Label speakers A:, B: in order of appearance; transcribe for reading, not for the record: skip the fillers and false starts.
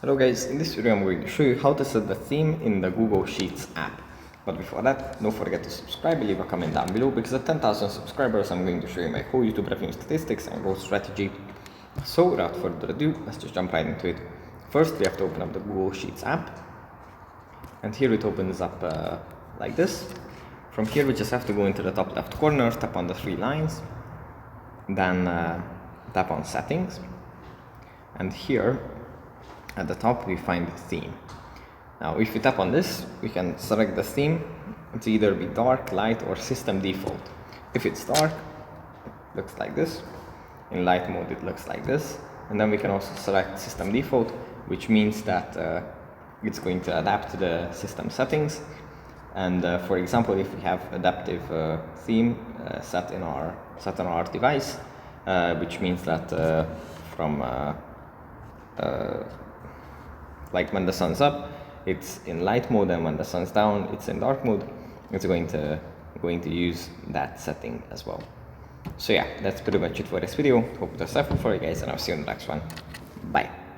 A: Hello guys, in this video I'm going to show you how to set the theme in the Google Sheets app. But before that, don't forget to subscribe and leave a comment down below, because at 10,000 subscribers I'm going to show you my whole YouTube revenue statistics and growth strategy. So without further ado, let's just jump right into it. First we have to open up the Google Sheets app, and here it opens up like this. From here we just have to go into the top left corner, tap on the three lines, then tap on settings, and here at the top we find the theme. Now if we tap on this, we can select the theme. It's either be dark, light, or system default. If it's dark, it looks like this. In light mode it looks like this. And then we can also select system default, which means that it's going to adapt to the system settings. And for example, if we have adaptive theme set on our device, which means that from like when the sun's up, it's in light mode, and when the sun's down, it's in dark mode. It's going to use that setting as well. So yeah, that's pretty much it for this video. Hope it was helpful for you guys, and I'll see you in the next one. Bye.